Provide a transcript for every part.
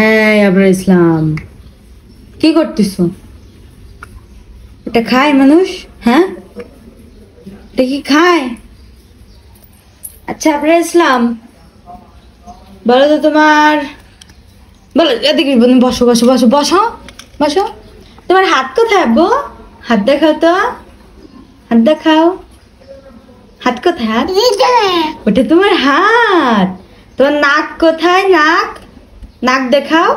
এই আবরার ইসলাম, কি করতেছো? এটা খায় মানুষ? হ্যাঁ, এটা কি খায়? আচ্ছা আবরার ইসলাম, বলো তো তোমার, বলো এদিকে, বসো বসো বসো বসো বসো। তোমার হাত কোথায় আব্বু? হাত দেখাও তো, হাত দেখাও। হাত কোথায়? হাত ওটা তোমার হাত। তোমার নাক কোথায়? নাক, নাক দেখাও।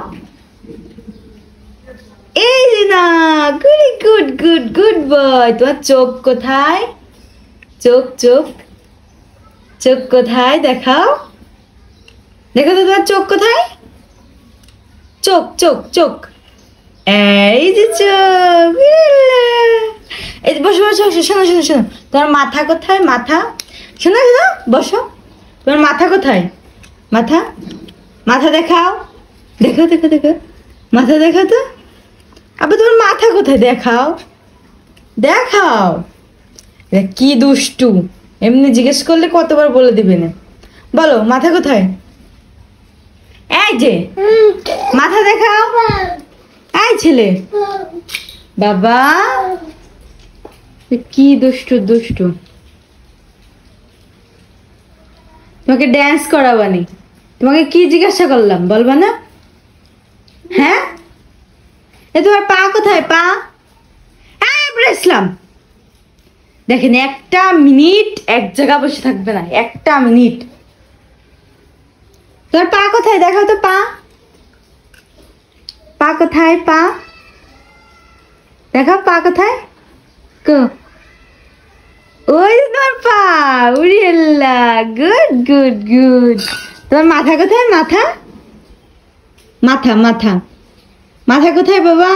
এই যে নাক, good good good good boy. তোমার চোখ কোথায়? চোখ চোখ চোখ কোথায় দেখাও, দেখো তো তোমার চোখ কোথায়? চোখ চোখ চোখ, এই যে চোখ। এই যে বসো বসো বসো, শোনো শোনো শোনো, তোমার মাথা কোথায়? মাথা, শোনো শোনো, বসো। তোমার মাথা কোথায়? মাথা, মাথা দেখাও। দেখো দেখো দেখো, মাথা দেখাও তো। আবার তোমার মাথা কোথায়? দেখাও দেখাও। কি দুষ্টু, এমনি জিজ্ঞেস করলে কতবার বলে দিবে না। বলো মাথা কোথায়? এই যে মাথা দেখাও। এই ছেলে, বাবা কি দুষ্টু দুষ্টু। তোমাকে ড্যান্স করাবানি, তোমাকে কি জিজ্ঞাসা করলাম বলবা না? হ্যাঁ, এ তোমার পা কোথায়? পা, ইসলাম দেখেন, একটা মিনিট এক জায়গা বসে থাকবে না, একটা মিনিট। তোমার পা কোথায়? দেখাও তো পা, পা কোথায়? পা দেখাও, পা কোথায়? ওই তোমার পা, উড়ি আল্লাহ, গুড গুড গুড। তোমার মাথা কোথায়? মাথা, মাথা মাথা মাথা কোথায় বাবা?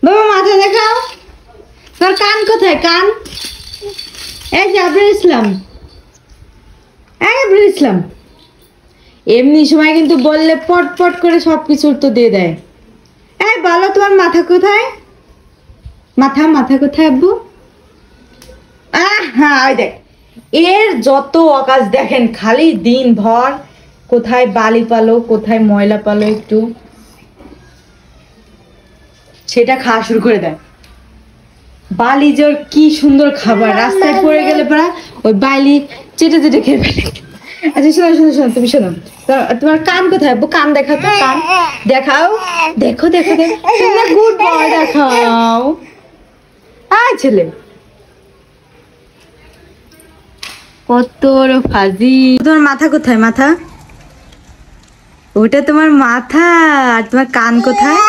বাবা মাথা দেখাও। তোমার কান কোথায়? কান, এই যে আবরার ইসলাম, এই আবরার ইসলাম, এমনি সময় কিন্তু বললে পট পট করে সবকিছু উত্তর দিয়ে দেয়। এই বলো তোমার মাথা কোথায়? মাথা, মাথা কোথায় আব্বু? হ্যাঁ ওই দেখ, এর যত অকাজ দেখেন, খালি দিন ভর কোথায় বালি পালো, কোথায় ময়লা পালো একটু, সেটা খাওয়া শুরু করে দেয়। বালি যে কি সুন্দর খাবার, রাস্তায় পড়ে গেলে পড়া ওই বালি চেটে চেটে খেয়ে ফেলে। আচ্ছা শোনো শোনো শোনো, তুমি শোনো, তোমার কান কোথায় আব্বু? কান দেখাও তো, কান দেখাও। দেখো দেখো দেখো, গুড বয়, দেখাও। আয় ছেলে, কত ফাজি। তোমার মাথা কোথায়? মাথা, ওটা তোমার মাথা। আর তোমার কান কোথায়?